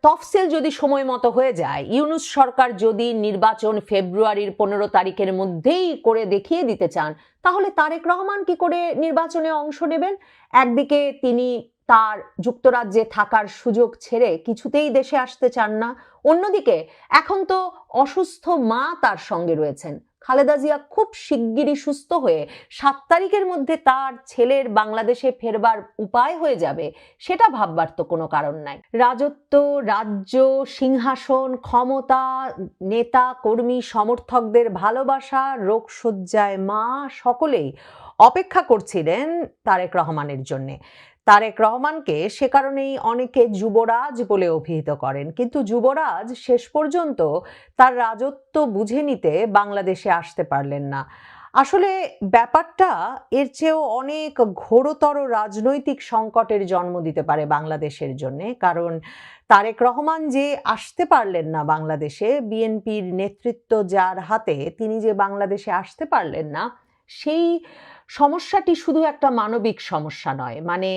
তফসিল যদি সময় মতো হয়ে যায়, ইউনূস সরকার যদি নির্বাচন ফেব্রুয়ারির 15 তারিখের মধ্যেই করে দেখিয়ে দিতে চান, তাহলে তারেক রহমান কি করে নির্বাচনে অংশ নেবেন? একদিকে তিনি তার যুক্তরাজ্যে থাকার সুযোগ ছেড়ে কিছুতেই দেশে আসতে চান না, অন্যদিকে এখন তো অসুস্থ মা তার সঙ্গে রয়েছেন। খালেদা জিয়া খুব শিগগিরই সুস্থ হয়ে 7 তারিখের মধ্যে তার ছেলের বাংলাদেশে ফেরবার উপায় হয়ে যাবে, সেটা ভাববার তো কোনো কারণ নাই। রাজত্ব, রাজ্য, সিংহাসন, ক্ষমতা, নেতা কর্মী সমর্থকদের ভালোবাসা, রোগশয্যায় মা, সকলেই অপেক্ষা করছিলেন তারেক রহমানের জন্যে। তারেক রহমানকে সে কারণেই অনেকে যুবরাজ বলে অভিহিত করেন, কিন্তু যুবরাজ শেষ পর্যন্ত তার রাজত্ব বুঝে নিতে বাংলাদেশে আসতে পারলেন না। আসলে ব্যাপারটা এর চেয়েও অনেক ঘোরতর রাজনৈতিক সংকটের জন্ম দিতে পারে বাংলাদেশের জন্য। কারণ তারেক রহমান যে আসতে পারলেন না বাংলাদেশে, বিএনপির নেতৃত্ব যার হাতে, তিনি যে বাংলাদেশে আসতে পারলেন না, সেই সমস্যাটি শুধু একটা মানবিক সমস্যা নয়। মানে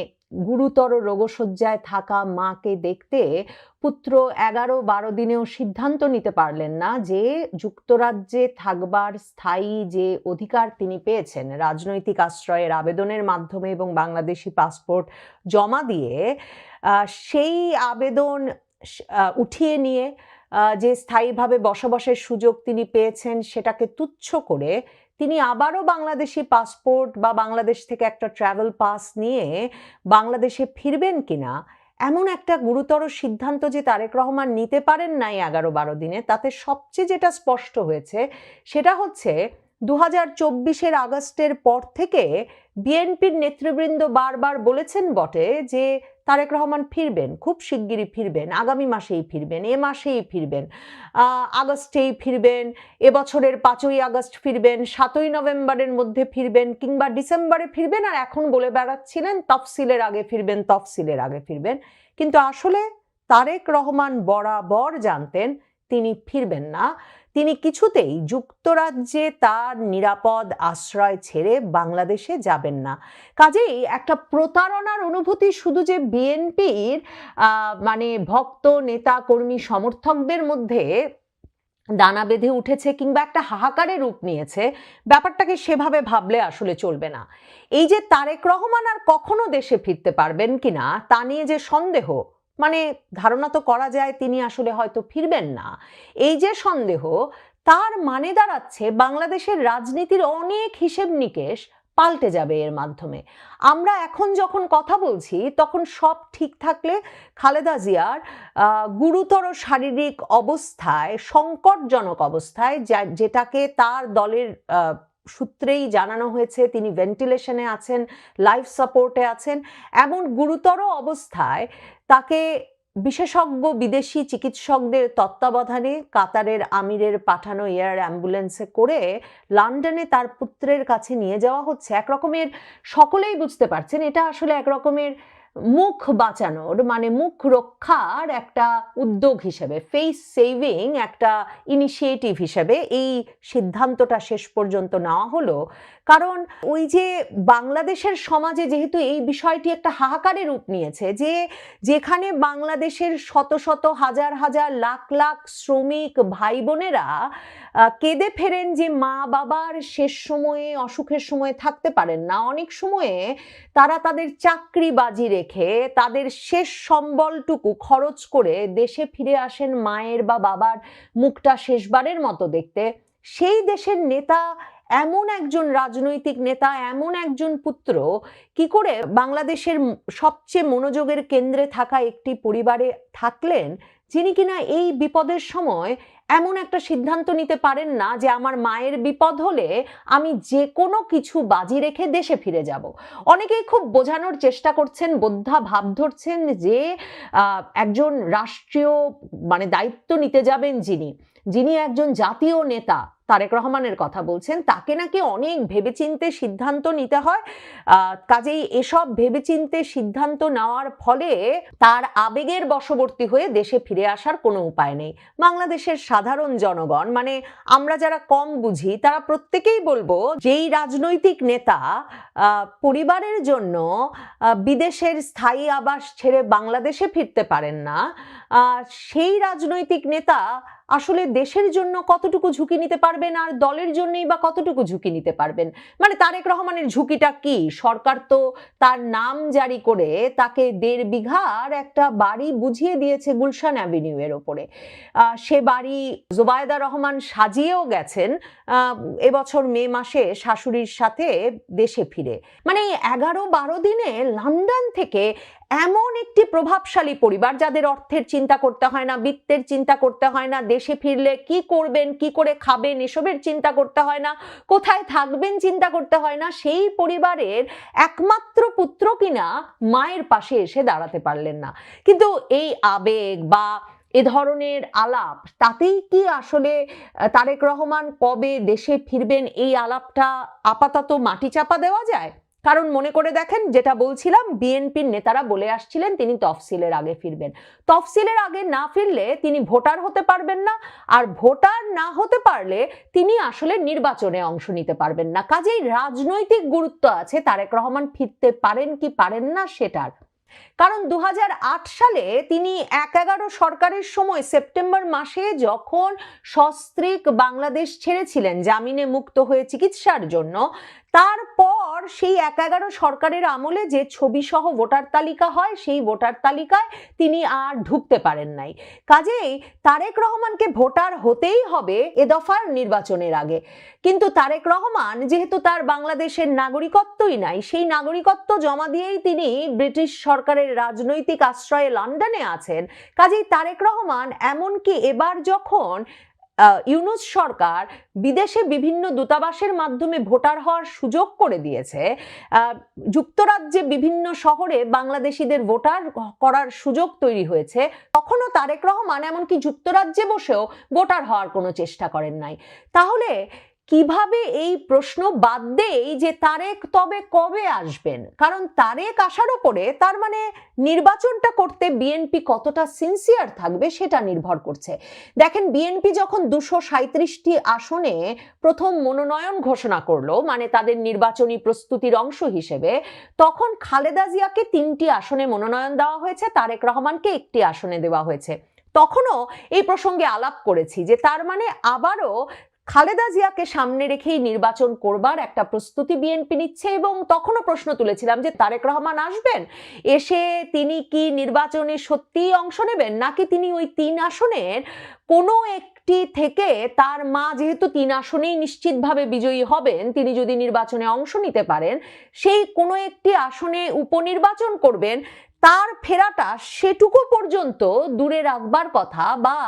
গুরুতর রোগশয্যায় থাকা মাকে দেখতে পুত্র 11-12 দিনেও সিদ্ধান্ত নিতে পারলেন না যে যুক্তরাজ্যে থাকবার স্থায়ী যে অধিকার তিনি পেয়েছেন রাজনৈতিক আশ্রয়ের আবেদনের মাধ্যমে এবং বাংলাদেশি পাসপোর্ট জমা দিয়ে, সেই আবেদন উঠিয়ে নিয়ে যে স্থায়ীভাবে বসবাসের সুযোগ তিনি পেয়েছেন সেটাকে তুচ্ছ করে তিনি আবারও বাংলাদেশি পাসপোর্ট বা বাংলাদেশ থেকে একটা ট্রাভেল পাস নিয়ে বাংলাদেশে ফিরবেন কিনা, এমন একটা গুরুতর সিদ্ধান্ত যে তারেক রহমান নিতে পারেন নাই 11-12 দিনে, তাতে সবচেয়ে যেটা স্পষ্ট হয়েছে সেটা হচ্ছে 2024-এর আগস্টের পর থেকে বিএনপির নেতৃবৃন্দ বারবার বলেছেন বটে যে তারেক রহমান ফিরবেন, খুব শিগগিরই ফিরবেন, আগামী মাসেই ফিরবেন, এ মাসেই ফিরবেন, আগস্টেই ফিরবেন, এবছরের 5ই আগস্ট ফিরবেন, 7ই নভেম্বরের মধ্যে ফিরবেন, কিংবা ডিসেম্বরে ফিরবেন, আর এখন বলে বেড়াচ্ছিলেন তফসিলের আগে ফিরবেন, তফসিলের আগে ফিরবেন। কিন্তু আসলে তারেক রহমান বরাবর জানতেন তিনি ফিরবেন না, তিনি কিছুতেই যুক্তরাজ্যে তার নিরাপদ আশ্রয় ছেড়ে বাংলাদেশে যাবেন না। কাজেই একটা প্রতারণার অনুভূতি শুধু যে বিএনপির মানে ভক্ত, নেতা, কর্মী, সমর্থকদের মধ্যে দানা বেঁধে উঠেছে কিংবা একটা হাহাকারে রূপ নিয়েছে, ব্যাপারটাকে সেভাবে ভাবলে আসলে চলবে না। এই যে তারেক রহমান আর কখনো দেশে ফিরতে পারবেন কিনা তা নিয়ে যে সন্দেহ, মানে ধারণা তো করা যায় তিনি আসলে হয়তো ফিরবেন না, এই যে সন্দেহ, তার মানে দাঁড়াচ্ছে বাংলাদেশের রাজনীতির অনেক হিসেব নিকেশ পাল্টে যাবে এর মাধ্যমে। আমরা এখন যখন কথা বলছি তখন সব ঠিক থাকলে খালেদা জিয়ার গুরুতর শারীরিক অবস্থায়, সংকটজনক অবস্থায়, যেটাকে তার দলের সূত্রেই জানানো হয়েছে তিনি ভেন্টিলেশনে আছেন, লাইফ সাপোর্টে আছেন, এমন গুরুতর অবস্থায় তাকে বিশেষজ্ঞ বিদেশি চিকিৎসকদের তত্ত্বাবধানে কাতারের আমিরের পাঠানো এয়ার অ্যাম্বুলেন্সে করে লন্ডনে তার পুত্রের কাছে নিয়ে যাওয়া হচ্ছে। একরকমের সকলেই বুঝতে পারছেন এটা আসলে একরকমের মুখ বাঁচানোর, মানে মুখ রক্ষার একটা উদ্যোগ হিসেবে, ফেস সেভিং একটা ইনিশিয়েটিভ হিসেবে এই সিদ্ধান্তটা শেষ পর্যন্ত নেওয়া হলো। কারণ ওই যে বাংলাদেশের সমাজে যেহেতু এই বিষয়টি একটা হাহাকারে রূপ নিয়েছে, যে যেখানে বাংলাদেশের শত শত হাজার হাজার লাখ লাখ শ্রমিক ভাই বোনেরা কেঁদে ফেরেন যে মা বাবার শেষ সময়ে, অসুখের সময়ে থাকতে পারেন না, অনেক সময়ে তারা তাদের চাকরি বাজি রেখে তাদের শেষ সম্বলটুকু খরচ করে দেশে ফিরে আসেন মায়ের বা বাবার মুখটা শেষবারের মতো দেখতে। সেই দেশের নেতা, এমন একজন রাজনৈতিক নেতা, এমন একজন পুত্র কি করে বাংলাদেশের সবচেয়ে মনোযোগের কেন্দ্রে থাকা একটি পরিবারে থাকলেন, যিনি কিনা এই বিপদের সময় এমন একটা সিদ্ধান্ত নিতে পারেন না যে আমার মায়ের বিপদ হলে আমি যে কোনো কিছু বাজি রেখে দেশে ফিরে যাব। অনেকেই খুব বোঝানোর চেষ্টা করছেন, বোদ্ধা ভাব ধরছেন যে একজন রাষ্ট্রীয় মানে দায়িত্ব নিতে যাবেন যিনি একজন জাতীয় নেতা, তারেক রহমানের কথা বলছেন, তাকে নাকি অনেক ভেবেচিন্তে সিদ্ধান্ত নিতে হয়। কাজেই এসব ভেবেচিন্তে সিদ্ধান্ত নেওয়ার ফলে তার আবেগের বশবর্তী হয়ে দেশে ফিরে আসার কোনো উপায় নেই। বাংলাদেশের সাধারণ জনগণ, মানে আমরা যারা কম বুঝি, তারা প্রত্যেকেই বলবো, যেই রাজনৈতিক নেতা পরিবারের জন্য বিদেশের স্থায়ী আবাস ছেড়ে বাংলাদেশে ফিরতে পারেন না, সেই রাজনৈতিক নেতা আসলে দেশের জন্য কতটুকু ঝুঁকি নিতে পারবেন আর দলের জন্যই বা কতটুকু ঝুঁকি নিতে পারবেন। মানে তারেক রহমানের ঝুঁকিটা কি? সরকার তো তার নাম জারি করে তাকে 1.5 বিঘার একটা বাড়ি বুঝিয়ে দিয়েছে গুলশান অ্যাভিনিউ এর ওপরে। সে বাড়ি জোবায়দা রহমান সাজিয়েও গেছেন এবছর মে মাসে শাশুড়ির সাথে দেশে ফিরে। মানে 11-12 দিনে লন্ডন থেকে এমন একটি প্রভাবশালী পরিবার, যাদের অর্থের চিন্তা করতে হয় না, বিত্তের চিন্তা করতে হয় না, দেশে ফিরলে কি করবেন, কি করে খাবেন এসবের চিন্তা করতে হয় না, কোথায় থাকবেন চিন্তা করতে হয় না, সেই পরিবারের একমাত্র পুত্র কিনা মায়ের পাশে এসে দাঁড়াতে পারলেন না। কিন্তু এই আবেগ বা এ ধরনের আলাপ, তাতেই কি আসলে তারেক রহমান কবে দেশে ফিরবেন এই আলাপটা আপাতত মাটি চাপা দেওয়া যায়? কারণ মনে করে দেখেন, যেটা বলছিলাম, বিএনপির নেতারা বলে আসছিলেন তিনি তফসিলের আগে ফিরবেন। তফসিলের আগে না ফিরলে তিনি ভোটার হতে পারবেন না, আর ভোটার না হতে পারলে তিনি আসলে নির্বাচনে অংশ নিতে পারবেন না। কাজেই রাজনৈতিক গুরুত্ব আছে তারেক রহমান ফিরতে পারেন কি পারেন না সেটার। কারণ 2008 সালে তিনি 1/11 সরকারের সময় সেপ্টেম্বর মাসে যখন সস্ত্রীক বাংলাদেশ ছেড়েছিলেন জামিনে মুক্ত হয়ে চিকিৎসার জন্য, তারপর সেই 1/11 সরকারের আমলে যে ছবি সহ ভোটার তালিকা হয়, সেই ভোটার তালিকায় তিনি আর ঢুকতে পারেন নাই। কাজেই তারেক রহমানকে ভোটার হতেই হবে এ দফার নির্বাচনের আগে। কিন্তু তারেক রহমান যেহেতু তার বাংলাদেশের নাগরিকত্বই নাই, সেই নাগরিকত্ব জমা দিয়েই তিনি ব্রিটিশ সরকারের রাজনৈতিক আশ্রয়ে লন্ডনে আছেন। কাজেই তারেক রহমান এমনকি এবার যখন ইউনূস সরকার বিদেশে বিভিন্ন দূতাবাসের মাধ্যমে ভোটার হওয়ার সুযোগ করে দিয়েছে, যুক্তরাজ্যে বিভিন্ন শহরে বাংলাদেশিদের ভোটার করার সুযোগ তৈরি হয়েছে, তখনও তারেক রহমান এমনকি যুক্তরাজ্যে বসেও ভোটার হওয়ার কোনো চেষ্টা করেন নাই। তাহলে কিভাবে এই প্রশ্ন বাদ দেই যে তারেক তবে কবে আসবেন? কারণ তারেক আসার উপরে তার মানে নির্বাচনটা করতে বিএনপি কতটা সিনসিয়ার থাকবে সেটা নির্ভর করছে। দেখেন, বিএনপি যখন 237টি আসনে প্রথম মনোনয়ন ঘোষণা করলো, মানে তাদের নির্বাচনী প্রস্তুতির অংশ হিসেবে, তখন খালেদা জিয়াকে 3টি আসনে মনোনয়ন দেওয়া হয়েছে, তারেক রহমানকে 1টি আসনে দেওয়া হয়েছে। তখনও এই প্রসঙ্গে আলাপ করেছি যে তার মানে আবারও খালেদা জিয়াকে সামনে রেখেই নির্বাচন করবার একটা প্রস্তুতি বিএনপি নিচ্ছে। এবং তখনও প্রশ্ন তুলেছিলাম যে তারেক রহমান আসবেন, এসে তিনি কি নির্বাচনে সত্যিই অংশ নেবেন, নাকি তিনি ওই 3 আসনের কোনো একটি থেকে, তার মা যেহেতু 3 আসনেই নিশ্চিতভাবে বিজয়ী হবেন, তিনি যদি নির্বাচনে অংশ নিতে পারেন, সেই কোনো একটি আসনে উপনির্বাচন করবেন, তার ফেরাটা সেটুকু পর্যন্ত দূরে রাখবার কথা, বা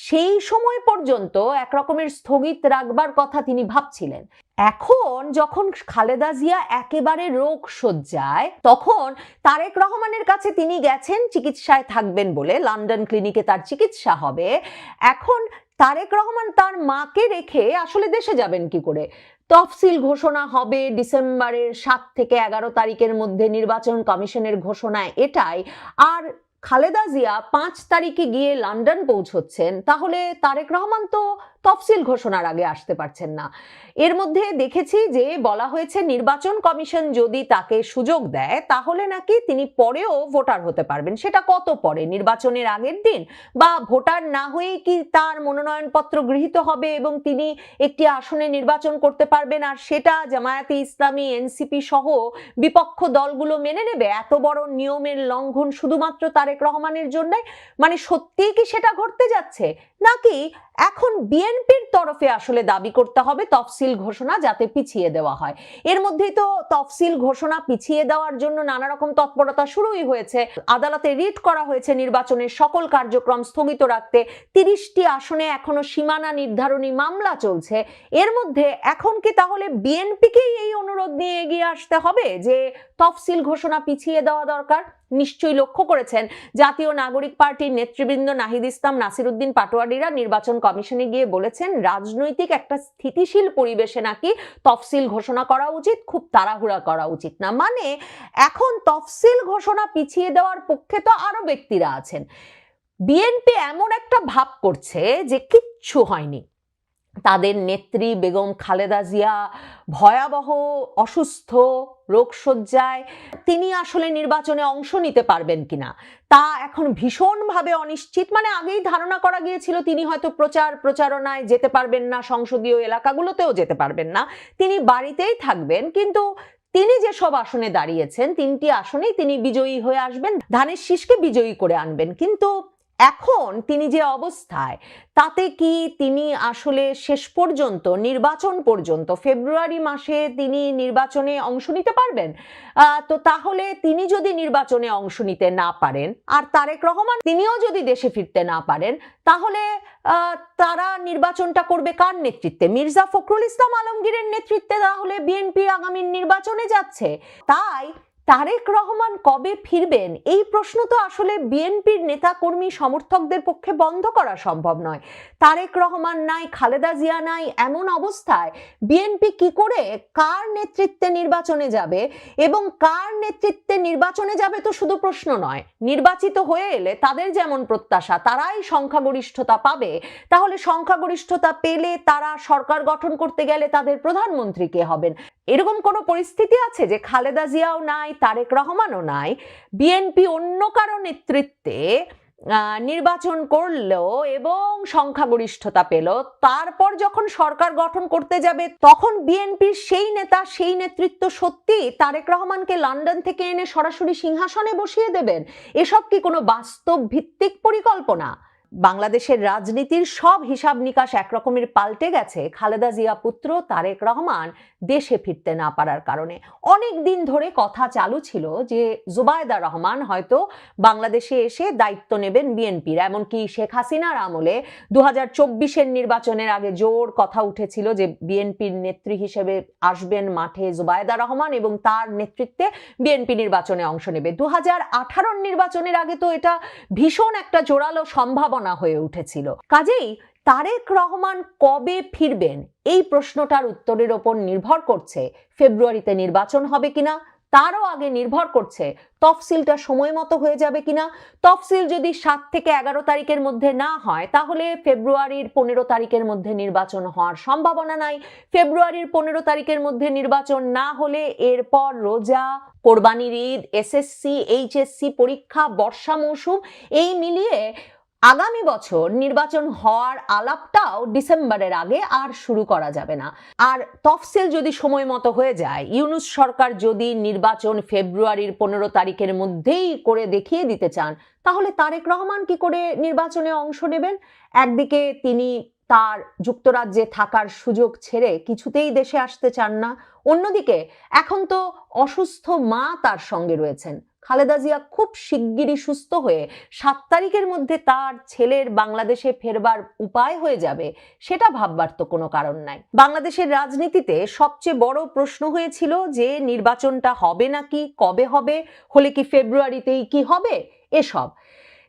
সেই সময় পর্যন্ত একরকমের স্থগিত রাখবার কথা তিনি ভাবছিলেন। এখন যখন খালেদা জিয়া একেবারে রোগ শয্যায়, তখন তারেক রহমানের কাছে তিনি গেছেন চিকিৎসায় থাকবেন বলে, লন্ডন ক্লিনিকে তার চিকিৎসা হবে। এখন তারেক রহমান তার মাকে রেখে আসলে দেশে যাবেন কি করে? তফসিল ঘোষণা হবে ডিসেম্বরের 7 থেকে 11 তারিখের মধ্যে, নির্বাচন কমিশনের ঘোষণায় এটাই। আর খালেদা জিয়া 5 তারিখে গিয়ে লন্ডন পৌঁছচ্ছেন, তাহলে তারেক রহমান তো তফসিল ঘোষণার আগে আসতে পারছেন না। এর মধ্যে দেখেছি যে বলা হয়েছে নির্বাচন কমিশন যদি তাকে সুযোগ দেয় তাহলে নাকি তিনি পরেও ভোটার হতে পারবেন। সেটা কত পরে, নির্বাচনের আগের দিন, বা ভোটার না হয়ে কি তার মনোনয়নপত্র গৃহীত হবে এবং তিনি একটি আসনে নির্বাচন করতে পারবেন, আর সেটা জামায়াতে ইসলামী, এনসিপি সহ বিপক্ষ দলগুলো মেনে নেবে? এত বড় নিয়মের লঙ্ঘন শুধুমাত্র তারেক রহমানের জন্য? মানে সত্যিই কি সেটা ঘটতে যাচ্ছে, নাকি এখন বিএনপির তরফে আসলে দাবি করতে হবে তফসিল ঘোষণা যাতে পিছিয়ে দেওয়া হয়? এর মধ্যেই তো তফসিল ঘোষণা পিছিয়ে দেওয়ার জন্য নানা রকম তৎপরতা শুরুই হয়েছে। আদালতে রিট করা হয়েছে নির্বাচনের সকল কার্যক্রম স্থগিত রাখতে। 30টি আসনে এখনো সীমানা নির্ধারণী মামলা চলছে। এর মধ্যে এখন কি তাহলে বিএনপিকেই এই অনুরোধ নিয়ে এগিয়ে আসতে হবে যে তফসিল ঘোষণা পিছিয়ে দেওয়া দরকার? নিশ্চয়ই লক্ষ্য করেছেন, জাতীয় নাগরিক পার্টির নেতৃবৃন্দ নাহিদ ইসলাম, নাসির উদ্দিন পাটোয়ারিরা নির্বাচন কমিশনে গিয়ে বলেছেন রাজনৈতিক একটা স্থিতিশীল পরিবেশে নাকি তফসিল ঘোষণা করা উচিত, খুব তাড়াহুড়া করা উচিত না। মানে এখন তফসিল ঘোষণা পিছিয়ে দেওয়ার পক্ষে তো আরো ব্যক্তিরা আছেন। বিএনপি এমন একটা ভাব করছে যে কিচ্ছু হয়নি, তাদের নেত্রী বেগম খালেদা জিয়া ভয়াবহ অসুস্থ, রোগশয্যায়, তিনি আসলে নির্বাচনে অংশ নিতে পারবেন কিনা তা এখন ভীষণভাবে অনিশ্চিত। মানে আগেই ধারণা করা গিয়েছিল তিনি হয়তো প্রচারণায় যেতে পারবেন না, সংসদীয় এলাকাগুলোতেও যেতে পারবেন না, তিনি বাড়িতেই থাকবেন। কিন্তু তিনি যেসব আসনে দাঁড়িয়েছেন 3টি আসনেই তিনি বিজয়ী হয়ে আসবেন, ধানের শীষকে বিজয়ী করে আনবেন। কিন্তু এখন তিনি যে অবস্থায়, তাতে কি তিনি আসলে শেষ পর্যন্ত নির্বাচন পর্যন্ত ফেব্রুয়ারি মাসে তিনি নির্বাচনে অংশ নিতে পারবেন? তো তাহলে তিনি যদি নির্বাচনে অংশ নিতে না পারেন আর তারেক রহমান তিনিও যদি দেশে ফিরতে না পারেন, তাহলে তারা নির্বাচনটা করবে কার নেতৃত্বে? মির্জা ফখরুল ইসলাম আলমগীরের নেতৃত্বে তাহলে বিএনপি আগামী নির্বাচনে যাচ্ছে। তাই তারেক রহমান কবে ফিরবেন এই প্রশ্ন তো আসলে বিএনপির নেতা কর্মী সমর্থকদের পক্ষে বন্ধ করা সম্ভব নয়। তারেক রহমান নাই, খালেদা জিয়া নাই, এমন অবস্থায় বিএনপি কি করে কার নেতৃত্বে নির্বাচনে যাবে? এবং কার নেতৃত্বে নির্বাচনে যাবে তো শুধু প্রশ্ন নয়, নির্বাচিত হয়ে এলে তাদের যেমন প্রত্যাশা তারাই সংখ্যাগরিষ্ঠতা পাবে, তাহলে সংখ্যাগরিষ্ঠতা পেলে তারা সরকার গঠন করতে গেলে তাদের প্রধানমন্ত্রী কে হবেন? এরকম কোনো পরিস্থিতি আছে যে খালেদা জিয়াও নাই, তারেক রহমানও নাই, বিএনপি অন্য কারো নেতৃত্বে নির্বাচন করলো এবং সংখ্যাগরিষ্ঠতা পেল, তারপর যখন সরকার গঠন করতে যাবে তখন বিএনপির সেই নেতা, সেই নেতৃত্ব সত্যি তারেক রহমানকে লন্ডন থেকে এনে সরাসরি সিংহাসনে বসিয়ে দেবেন? এসব কি কোনো বাস্তব ভিত্তিক পরিকল্পনা? বাংলাদেশের রাজনীতির সব হিসাব নিকাশ একরকমের পাল্টে গেছে খালেদা জিয়া পুত্র তারেক রহমান দেশে ফিরতে না পারার কারণে। অনেক দিন ধরে কথা চালু ছিল যে জুবাইদা রহমান হয়তো বাংলাদেশে এসে দায়িত্ব নেবেন বিএনপির। এমনকি শেখ হাসিনার আমলে 2024-এর নির্বাচনের আগে জোর কথা উঠেছিল যে বিএনপির নেত্রী হিসেবে আসবেন মাঠে জুবাইদা রহমান এবং তার নেতৃত্বে বিএনপি নির্বাচনে অংশ নেবে। 2018-র নির্বাচনের আগে তো এটা ভীষণ একটা জোরালো সম্ভাবনা হয়ে উঠেছিল। কাজেই তারেক রহমান কবে ফিরবেন এই প্রশ্নটার উত্তরের ওপর নির্ভর করছে ফেব্রুয়ারিতে নির্বাচন হবে কিনা, তারও আগে নির্ভর করছে তফসিলটা সময় মতো হয়ে যাবে কিনা। তফসিল যদি 7 থেকে 11 তারিখের মধ্যে না হয় তাহলে ফেব্রুয়ারির 15 তারিখের মধ্যে নির্বাচন হওয়ার সম্ভাবনা নাই। ফেব্রুয়ারির 15 তারিখের মধ্যে নির্বাচন না হলে এরপর রোজা, কোরবানির ঈদ, এসএসসি, এইচএসসি পরীক্ষা, বর্ষা মৌসুম, এই মিলিয়ে আগামী বছর নির্বাচন হওয়ার আলাপটাও ডিসেম্বরের আগে আর শুরু করা যাবে না। আর তফসিল যদি সময় মতো হয়ে যায়, ইউনূস সরকার যদি নির্বাচন ফেব্রুয়ারির 15 তারিখের মধ্যেই করে দেখিয়ে দিতে চান, তাহলে তারেক রহমান কি করে নির্বাচনে অংশ নেবেন? একদিকে তিনি তার যুক্তরাজ্যে থাকার সুযোগ ছেড়ে কিছুতেই দেশে আসতে চান না, অন্যদিকে এখন তো অসুস্থ মা তার সঙ্গে রয়েছেন। খালেদা জিয়া খুব শিগগিরই সুস্থ হয়ে 7 তারিখের মধ্যে তার ছেলের বাংলাদেশে ফেরবার উপায় হয়ে যাবে, সেটা ভাববার তো কোনো কারণ নাই। বাংলাদেশের রাজনীতিতে সবচেয়ে বড় প্রশ্ন হয়েছিল যে নির্বাচনটা হবে নাকি, কবে হবে, হলে কি ফেব্রুয়ারিতেই কি হবে, এসব।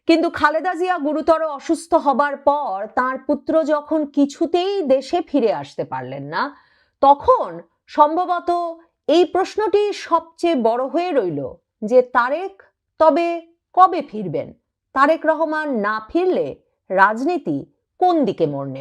কিন্তু খালেদা জিয়া গুরুতর অসুস্থ হবার পর তার পুত্র যখন কিছুতেই দেশে ফিরে আসতে পারলেন না, তখন সম্ভবত এই প্রশ্নটি সবচেয়ে বড় হয়ে রইল যে তারেক তবে কবে ফিরবেন? তারেক রহমান না ফিরলে রাজনীতি কোন দিকে মোড় নেবে?